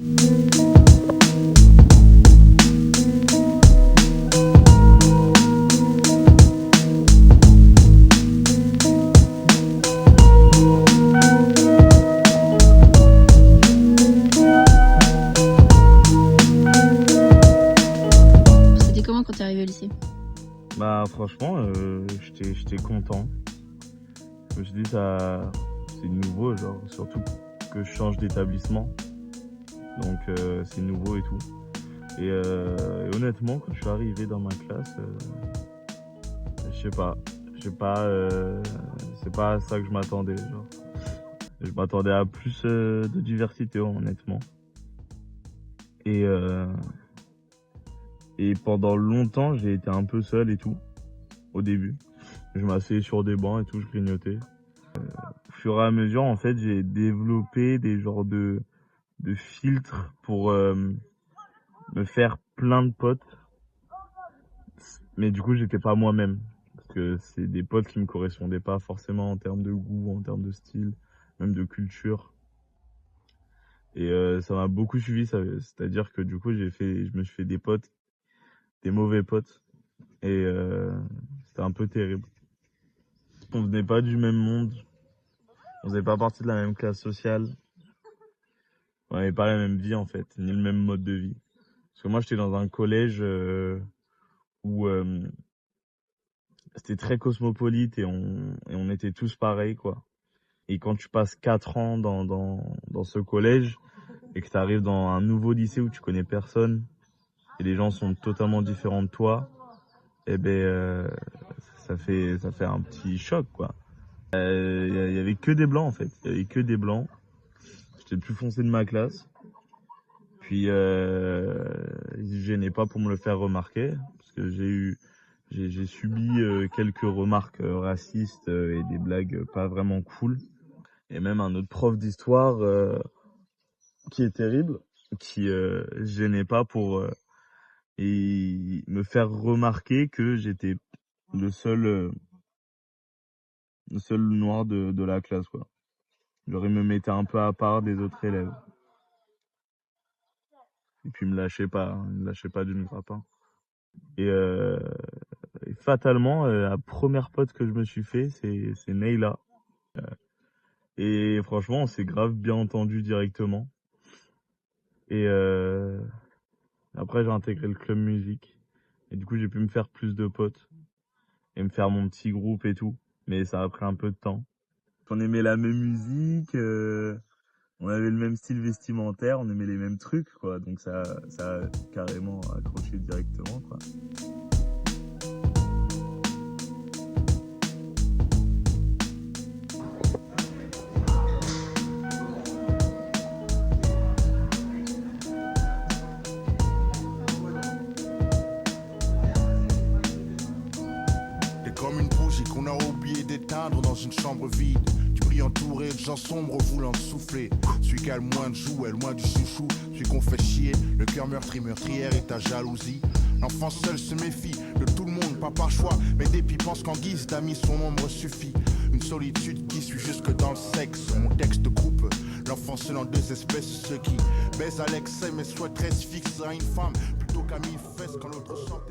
C'était comment quand t'es arrivé au lycée? Bah franchement, j'étais content. Je me suis dit ça, c'est nouveau, genre surtout que je change d'établissement, donc c'est nouveau et tout. Et honnêtement, quand je suis arrivé dans ma classe, je sais pas, c'est pas à ça que je m'attendais. Genre, je m'attendais à plus de diversité, honnêtement. Et et pendant longtemps, j'ai été un peu seul et tout, au début. Je m'asseyais sur des bancs et tout, je grignotais. Au fur et à mesure, en fait, j'ai développé des genres de filtres pour me faire plein de potes. Mais du coup, j'étais pas moi-même. Parce que c'est des potes qui me correspondaient pas forcément en termes de goût, en termes de style, même de culture. Et ça m'a beaucoup suivi, c'est-à-dire que du coup, je me suis fait des potes, des mauvais potes. Et c'était un peu terrible. On venait pas du même monde, on faisait pas partie de la même classe sociale. On n'avait pas la même vie en fait, ni le même mode de vie. Parce que moi j'étais dans un collège où c'était très cosmopolite et on était tous pareils quoi. Et quand tu passes 4 ans dans ce collège et que tu arrives dans un nouveau lycée où tu connais personne et les gens sont totalement différents de toi, eh ben ça fait un petit choc quoi. Y avait que des blancs en fait, il y avait que des blancs. J'étais le plus foncé de ma classe. Puis ils se gênaient pas pour me le faire remarquer parce que j'ai subi quelques remarques racistes et des blagues pas vraiment cool. Et même un autre prof d'histoire qui est terrible, qui se gênait pas pour et me faire remarquer que j'étais le seul euh, le seul noir de la classe quoi. Genre il me mettait un peu à part des autres élèves. Et puis il me lâchait pas, hein, il me lâchait pas d'une grappe. Et et fatalement, la première pote que je me suis fait, c'est Neila. Et franchement, on s'est grave bien entendu directement. Et après, j'ai intégré le club musique. Et du coup, j'ai pu me faire plus de potes et me faire mon petit groupe et tout. Mais ça a pris un peu de temps. On aimait la même musique, on avait le même style vestimentaire, on aimait les mêmes trucs, quoi. Donc ça a carrément accroché directement, quoi. T'es comme une bougie qu'on a oublié d'éteindre dans une chambre vide. Tu brilles entouré de gens sombres voulant te souffler. Celui qui a le moins de jouets, loin du chouchou. Celui qu'on fait chier, le cœur meurtri, meurtrière et ta jalousie. L'enfant seul se méfie de tout le monde, pas par choix, mais dépit pense qu'en guise d'amis son ombre suffit. Une solitude qui suit jusque dans le sexe. Mon texte coupe l'enfant seul en deux espèces. Ceux qui baisent à l'excès mais souhaiteraient se fixer à une femme plutôt qu'à mille fesses quand l'autre chante.